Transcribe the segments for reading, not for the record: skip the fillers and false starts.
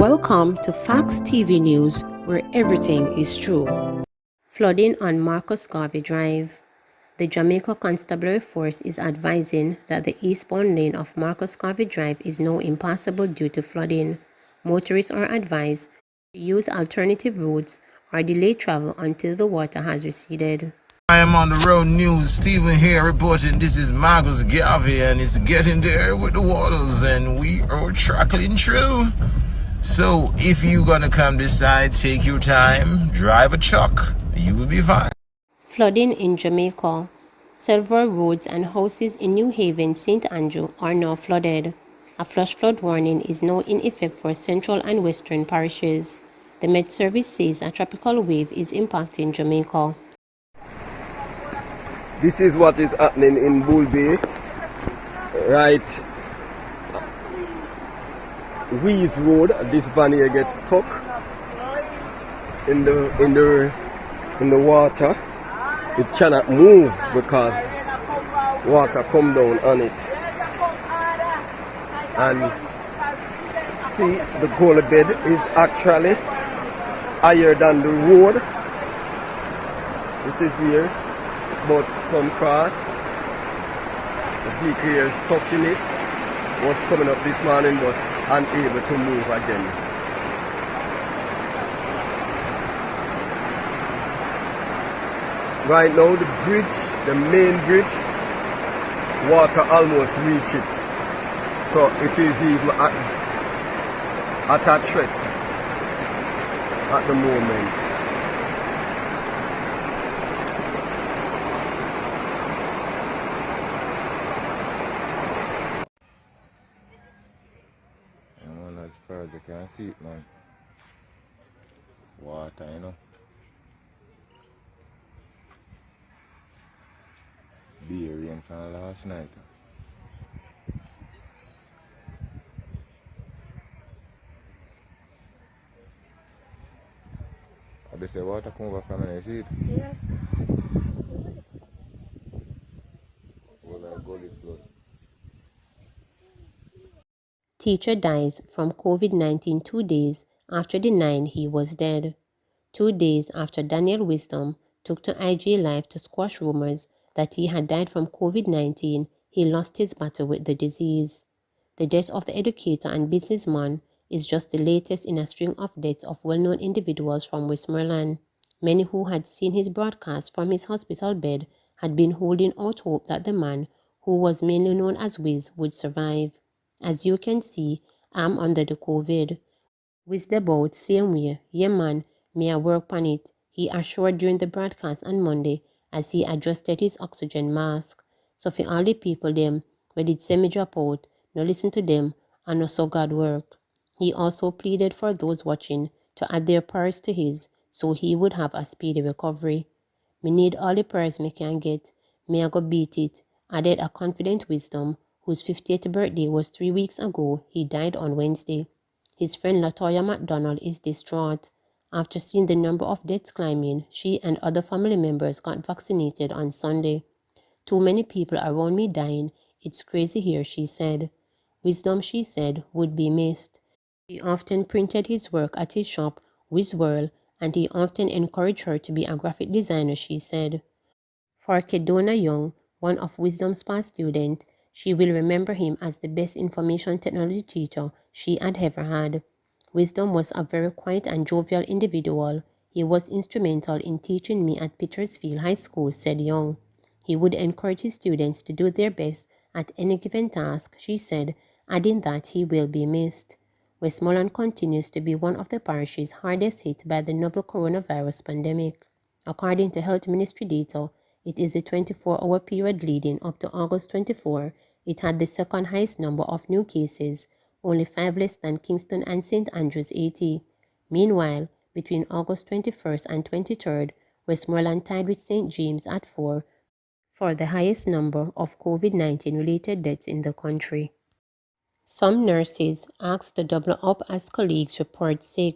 Welcome to Facts TV News, where everything is true. Flooding on Marcus Garvey Drive. The Jamaica Constabulary Force is advising that the eastbound lane of Marcus Garvey Drive is now impassable due to flooding. Motorists are advised to use alternative routes or delay travel until the water has receded. I am on the road news. Stephen here reporting. This is Marcus Garvey, and it's getting there with the waters, and we are trickling through. So if you're gonna come this side, take your time, drive a truck, you will be fine. Flooding in Jamaica. Several roads and houses in New Haven, St. Andrew are now flooded. A flash flood warning is now in effect for central and western parishes. The Met Service says a tropical wave is impacting Jamaica. This is what is happening in Bull Bay, right? Wees Road. This van here gets stuck in the water. It cannot move because water come down on it. And see, the goalie bed is actually higher than the road. This is where boats come across. The vehicle here is stuck in it. Was coming up this morning but unable to move again. Right now the bridge, the main bridge, water almost reach it. So it is even at a threat at the moment. As far as you can see it, man. Water, you know. Be rain from last night. They say water come over from the seed. Yeah. Well, I gully flood. Teacher dies from COVID-19 2 days after denying he was dead. 2 days after Daniel Wisdom took to IG Live to squash rumors that he had died from COVID-19, he lost his battle with the disease. The death of the educator and businessman is just the latest in a string of deaths of well-known individuals from Westmoreland. Many who had seen his broadcast from his hospital bed had been holding out hope that the man, who was mainly known as Wiz, would survive. As you can see, I'm under the COVID. Wiz the bout same way, yeah man, me I work on it, he assured during the broadcast on Monday as he adjusted his oxygen mask. So for all the people them, where did semi drop out, no listen to them, and no so God work. He also pleaded for those watching to add their prayers to his, so he would have a speedy recovery. Me need all the prayers me can get, me I go beat it, added a confident Wisdom, whose 50th birthday was 3 weeks ago. He died on Wednesday. His friend Latoya McDonald is distraught. After seeing the number of deaths climbing, she and other family members got vaccinated on Sunday. Too many people around me dying. It's crazy here, she said. Wisdom, she said, would be missed. He often printed his work at his shop, WizWorld, and he often encouraged her to be a graphic designer, she said. For Kedona Young, one of Wisdom's past students, she will remember him as the best information technology teacher she had ever had. Wisdom was a very quiet and jovial individual. He was instrumental in teaching me at Petersfield High School, said Young. He would encourage his students to do their best at any given task, she said, adding that he will be missed. Westmoreland continues to be one of the parishes hardest hit by the novel coronavirus pandemic. According to Health Ministry data, it is the 24-hour period leading up to August 24. It had the second highest number of new cases, only 5 less than Kingston and St. Andrews 80. Meanwhile, between August 21st and 23rd, Westmoreland tied with St. James at 4 for the highest number of COVID-19 related deaths in the country. Some nurses asked to double up as colleagues report sick.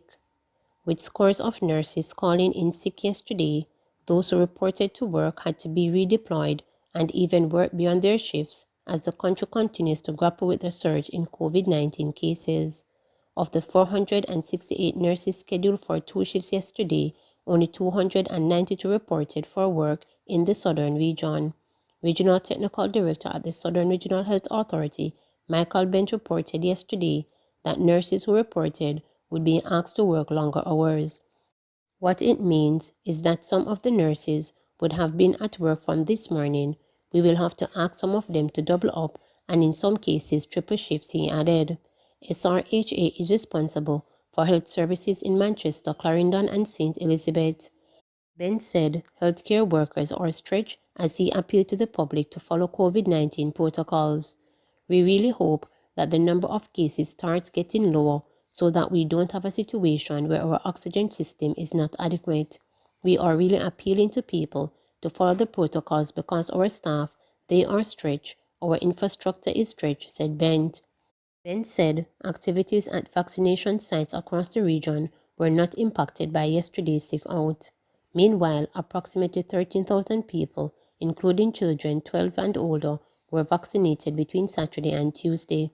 With scores of nurses calling in sick yesterday, those who reported to work had to be redeployed and even work beyond their shifts as the country continues to grapple with the surge in COVID-19 cases. Of the 468 nurses scheduled for 2 shifts yesterday, only 292 reported for work in the Southern region. Regional Technical Director at the Southern Regional Health Authority, Michael Bent, reported yesterday that nurses who reported would be asked to work longer hours. What it means is that some of the nurses would have been at work from this morning. We will have to ask some of them to double up and in some cases triple shifts, he added. SRHA is responsible for health services in Manchester, Clarendon and St. Elizabeth. Ben said healthcare workers are stretched as he appealed to the public to follow COVID-19 protocols. We really hope that the number of cases starts getting lower so that we don't have a situation where our oxygen system is not adequate. We are really appealing to people to follow the protocols because our staff, they are stretched, our infrastructure is stretched, said Bent. Ben said activities at vaccination sites across the region were not impacted by yesterday's sick out. Meanwhile, approximately 13,000 people, including children 12 and older, were vaccinated between Saturday and Tuesday.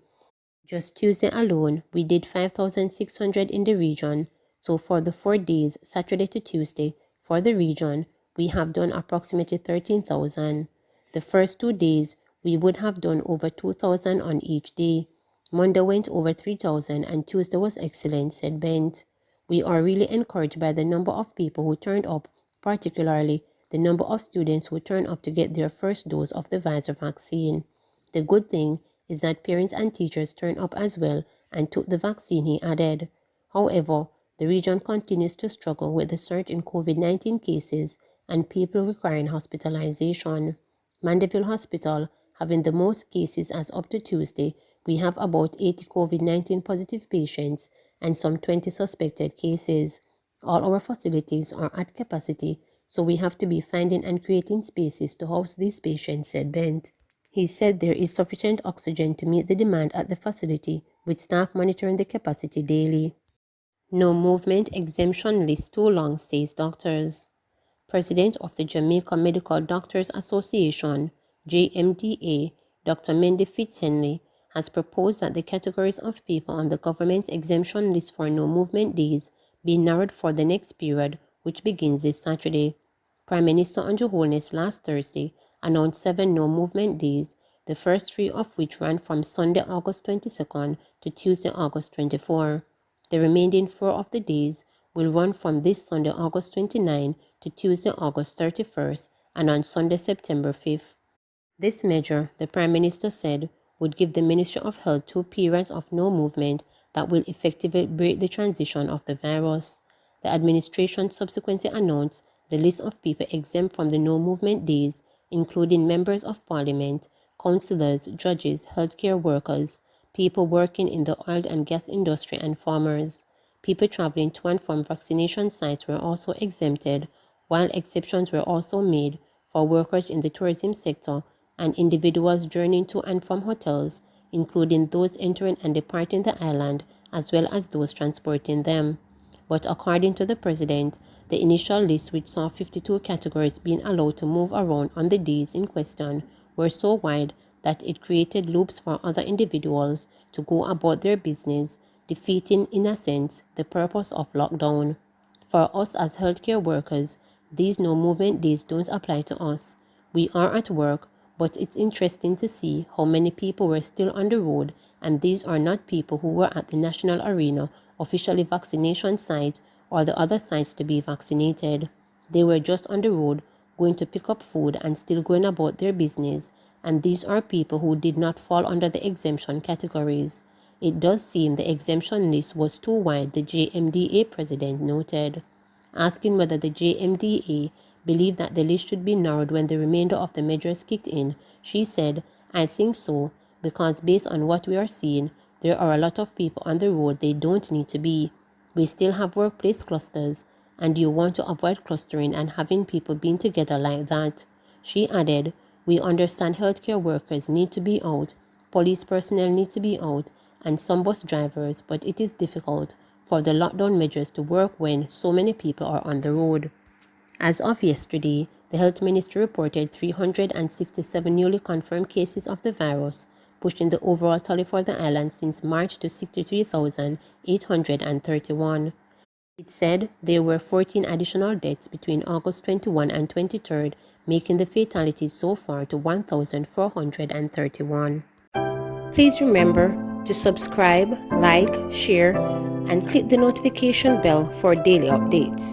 Just Tuesday alone, we did 5,600 in the region. So for the 4 days, Saturday to Tuesday, for the region, we have done approximately 13,000. The first 2 days, we would have done over 2,000 on each day. Monday went over 3,000 and Tuesday was excellent, said Bent. We are really encouraged by the number of people who turned up, particularly the number of students who turned up to get their first dose of the Pfizer vaccine. The good thing is that parents and teachers turned up as well and took the vaccine, he added. However, the region continues to struggle with the surge in COVID-19 cases and people requiring hospitalization. Mandeville Hospital having the most cases as up to Tuesday, we have about 80 COVID-19 positive patients and some 20 suspected cases. All our facilities are at capacity, so we have to be finding and creating spaces to house these patients, said Bent. He said there is sufficient oxygen to meet the demand at the facility, with staff monitoring the capacity daily. No movement exemption list too long, says doctors. President of the Jamaica Medical Doctors Association, JMDA, Dr. Mendy Fitzhenley, has proposed that the categories of people on the government's exemption list for no movement days be narrowed for the next period, which begins this Saturday. Prime Minister Andrew Holness last Thursday announced 7 no movement days, the first 3 of which ran from Sunday, August 22nd to Tuesday, August 24. The remaining 4 of the days will run from this Sunday, August 29 to Tuesday, August 31st and on Sunday, September 5th. This measure, the Prime Minister said, would give the Ministry of Health 2 periods of no movement that will effectively break the transition of the virus. The administration subsequently announced the list of people exempt from the no movement days, including members of parliament, councillors, judges, healthcare workers, people working in the oil and gas industry and farmers. People traveling to and from vaccination sites were also exempted, while exceptions were also made for workers in the tourism sector and individuals journeying to and from hotels, including those entering and departing the island, as well as those transporting them. But according to the president, the initial list, which saw 52 categories being allowed to move around on the days in question, were so wide that it created loops for other individuals to go about their business, defeating, in a sense, the purpose of lockdown. For us as healthcare workers, these no movement days don't apply to us. We are at work, but it's interesting to see how many people were still on the road, and these are not people who were at the national arena, officially vaccination site, or the other sites to be vaccinated. They were just on the road, going to pick up food and still going about their business, and these are people who did not fall under the exemption categories. It does seem the exemption list was too wide, the JMDA president noted. Asking whether the JMDA believed that the list should be narrowed when the remainder of the measures kicked in, she said, "I think so, because based on what we are seeing, there are a lot of people on the road they don't need to be. We still have workplace clusters, and you want to avoid clustering and having people being together like that." She added, "We understand healthcare workers need to be out, police personnel need to be out, and some bus drivers, but it is difficult for the lockdown measures to work when so many people are on the road." As of yesterday, the health ministry reported 367 newly confirmed cases of the virus, pushing the overall tally for the island since March to 63,831. It said there were 14 additional deaths between August 21 and 23rd, making the fatalities so far to 1,431. Please remember to subscribe, like, share, and click the notification bell for daily updates.